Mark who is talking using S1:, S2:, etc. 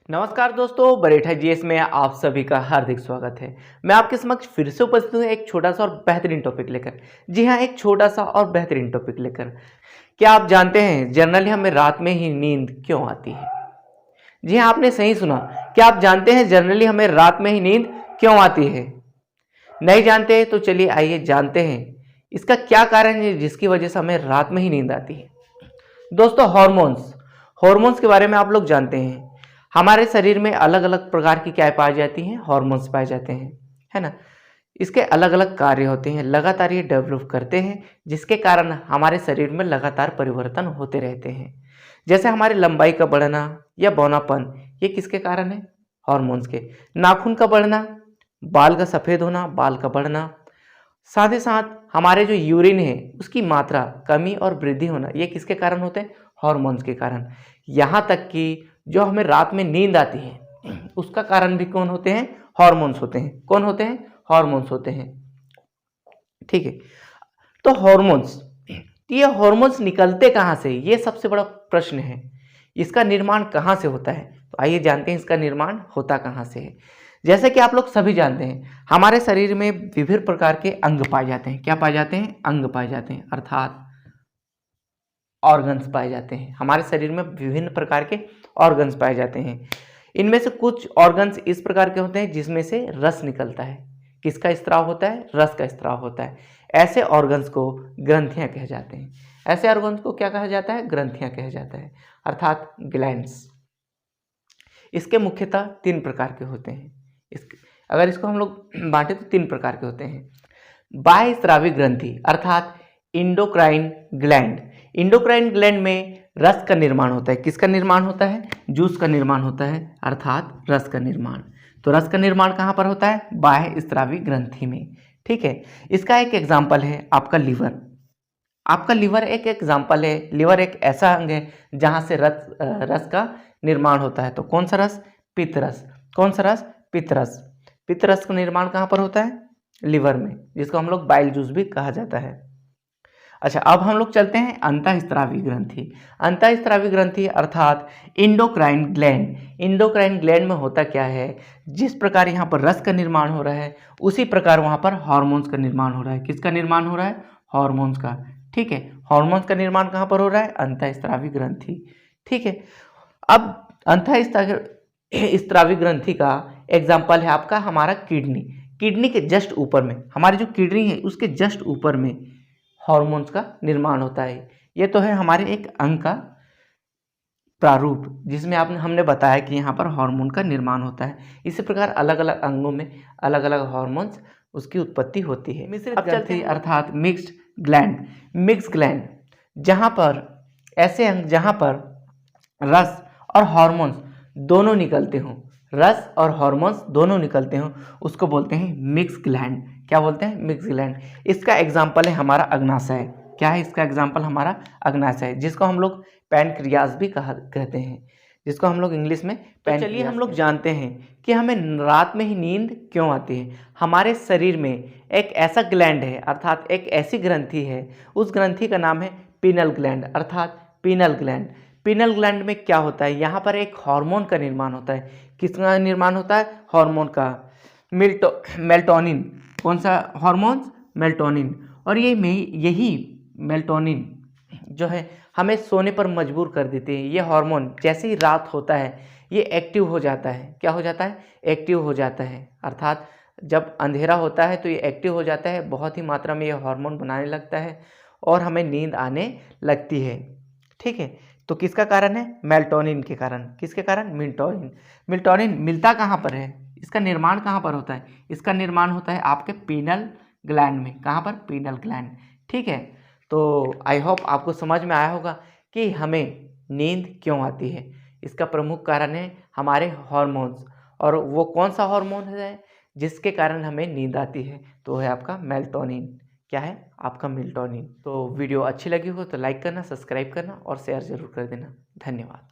S1: नमस्कार दोस्तों, बरेठा जीएस में आप सभी का हार्दिक स्वागत है। मैं आपके समक्ष फिर से उपस्थित हूँ एक छोटा सा और बेहतरीन टॉपिक लेकर। जी हाँ, एक छोटा सा और बेहतरीन टॉपिक लेकर। क्या आप जानते हैं जनरली हमें रात में ही नींद क्यों आती है? जी हाँ, आपने सही सुना। क्या आप जानते हैं जनरली हमें रात में ही नींद क्यों आती है? नहीं जानते तो चलिए आइए जानते हैं इसका क्या कारण है जिसकी वजह से हमें रात में ही नींद आती है। दोस्तों, हॉर्मोन्स हॉर्मोन्स के बारे में आप लोग जानते हैं। हमारे शरीर में अलग अलग प्रकार की क्या पाई जाती हैं? हॉर्मोन्स पाए जाते हैं, है ना। इसके अलग अलग कार्य होते हैं, लगातार ये डेवलप करते हैं, जिसके कारण हमारे शरीर में लगातार परिवर्तन होते रहते हैं। जैसे हमारी लंबाई का बढ़ना या बौनापन, ये किसके कारण है? हॉर्मोन्स के। नाखून का बढ़ना, बाल का सफ़ेद होना, बाल का बढ़ना, साथ ही साथ हमारे जो यूरिन है उसकी मात्रा कमी और वृद्धि होना, ये किसके कारण होते हैं? हॉर्मोन्स के कारण। यहाँ तक कि जो हमें रात में नींद आती है उसका कारण भी कौन होते हैं? हॉर्मोन्स होते हैं। कौन होते हैं? हॉर्मोन्स होते हैं। ठीक है, तो हॉर्मोन्स, ये हॉर्मोन्स निकलते कहाँ से? ये सबसे बड़ा प्रश्न है। इसका निर्माण कहाँ से होता है? तो आइए जानते हैं इसका निर्माण होता कहाँ से है। जैसे कि आप लोग सभी जानते हैं, हमारे शरीर में विभिन्न प्रकार के अंग पाए जाते हैं। क्या पाए जाते हैं? अंग पाए जाते हैं, अर्थात ऑर्गन्स पाए जाते हैं। हमारे शरीर में विभिन्न प्रकार के ऑर्गन्स पाए जाते हैं। इनमें से कुछ ऑर्गन्स इस प्रकार के होते हैं जिसमें से रस निकलता है। किसका स्त्राव होता है? रस का स्त्राव होता है। ऐसे ऑर्गन्स को ग्रंथियां कहे जाते हैं। ऐसे ऑर्गन्स को क्या कहा जाता है? ग्रंथियां कहा जाता है, अर्थात ग्लैंड्स। इसके मुख्यतः 3 प्रकार के होते हैं। अगर इसको हम लोग बांटे तो 3 प्रकार के होते हैं। बाह्य स्रावी ग्रंथि, अर्थात इंडोक्राइन ग्लैंड। इंडोक्राइन ग्लैंड में रस का निर्माण होता है। किसका निर्माण होता है? जूस का निर्माण होता है, अर्थात रस का निर्माण। तो रस का निर्माण कहाँ पर होता है? बाह्य स्रावी ग्रंथि में। ठीक है, इसका एक एग्जाम्पल है आपका लीवर। आपका लीवर एक एग्जाम्पल है। लीवर एक ऐसा अंग है जहाँ से रस का निर्माण होता है। तो कौन सा रस? पित्त रस। कौन सा रस? पित्त रस। पित्त रस का निर्माण कहाँ पर होता है? लीवर में, जिसको हम लोग बाइल जूस भी कहा जाता है। अच्छा, अब हम लोग चलते हैं अंतःस्रावी ग्रंथि। अंतःस्रावी ग्रंथि अर्थात इंडोक्राइन ग्लैंड। इंडोक्राइन ग्लैंड में होता क्या है? जिस प्रकार यहाँ पर रस का निर्माण हो रहा है, उसी प्रकार वहाँ पर हार्मोन्स का निर्माण हो रहा है। किसका निर्माण हो रहा है? हार्मोन्स का। ठीक है, हार्मोन्स का निर्माण कहाँ पर हो रहा है? अंतःस्रावी ग्रंथि। ठीक है, अब अंतःस्रावी ग्रंथि का एग्जाम्पल है आपका हमारा किडनी। किडनी के जस्ट ऊपर में, हमारी जो किडनी है उसके जस्ट ऊपर में हार्मोन्स का निर्माण होता है। ये तो है हमारे एक अंग का प्रारूप, जिसमें हमने बताया कि यहाँ पर हार्मोन का निर्माण होता है। इसी प्रकार अलग अलग अंगों में अलग अलग हार्मोन्स उसकी उत्पत्ति होती है। मिश्रित ग्रंथि अर्थात मिक्स्ड ग्लैंड। मिक्स ग्लैंड, जहाँ पर ऐसे अंग जहाँ पर रस और हार्मोन्स दोनों निकलते हों, रस और हार्मोन्स दोनों निकलते हों, उसको बोलते हैं मिक्स ग्लैंड। क्या बोलते हैं? Mix gland. इसका एग्जाम्पल है हमारा अग्नाशय। क्या है इसका एग्जाम्पल? हमारा अग्नाशय, जिसको हम लोग पैनक्रियाज भी कहते हैं, जिसको हम लोग इंग्लिश में पैनक्रियाज। चलिए हम लोग जानते हैं कि हमें रात में ही नींद क्यों आती है। हमारे शरीर में एक ऐसा ग्लैंड है, अर्थात एक ऐसी ग्रंथि है, उस ग्रंथि का नाम है पीनल ग्लैंड, अर्थात पीनल ग्लैंड। पीनल ग्लैंड में क्या होता है? यहाँ पर एक हार्मोन का निर्माण होता है। किसका निर्माण होता है? हार्मोन का, मेल्टोनिन। कौन सा हार्मोन? मेल्टोनिन। और यही मेल्टोनिन जो है हमें सोने पर मजबूर कर देते हैं। ये हार्मोन जैसे ही रात होता है ये एक्टिव हो जाता है। क्या हो जाता है? एक्टिव हो जाता है, अर्थात जब अंधेरा होता है तो ये एक्टिव हो जाता है, बहुत ही मात्रा में ये हार्मोन बनाने लगता है और हमें नींद आने लगती है। ठीक है, तो किसका कारण है? मेल्टोनिन के कारण। किसके कारण? मेल्टोनिन। मेल्टोनिन मिलता कहाँ पर है? इसका निर्माण कहाँ पर होता है? इसका निर्माण होता है आपके पीनल ग्लैंड में। कहाँ पर? Penal gland. ठीक है, तो आई होप आपको समझ में आया होगा कि हमें नींद क्यों आती है। इसका प्रमुख कारण है हमारे हार्मोन्स, और वो कौन सा हार्मोन है जिसके कारण हमें नींद आती है? तो है आपका मेल्टोनिन। क्या है? आपका मेल्टोनिन। तो वीडियो अच्छी लगी हो तो लाइक करना, सब्सक्राइब करना और शेयर जरूर कर देना। धन्यवाद।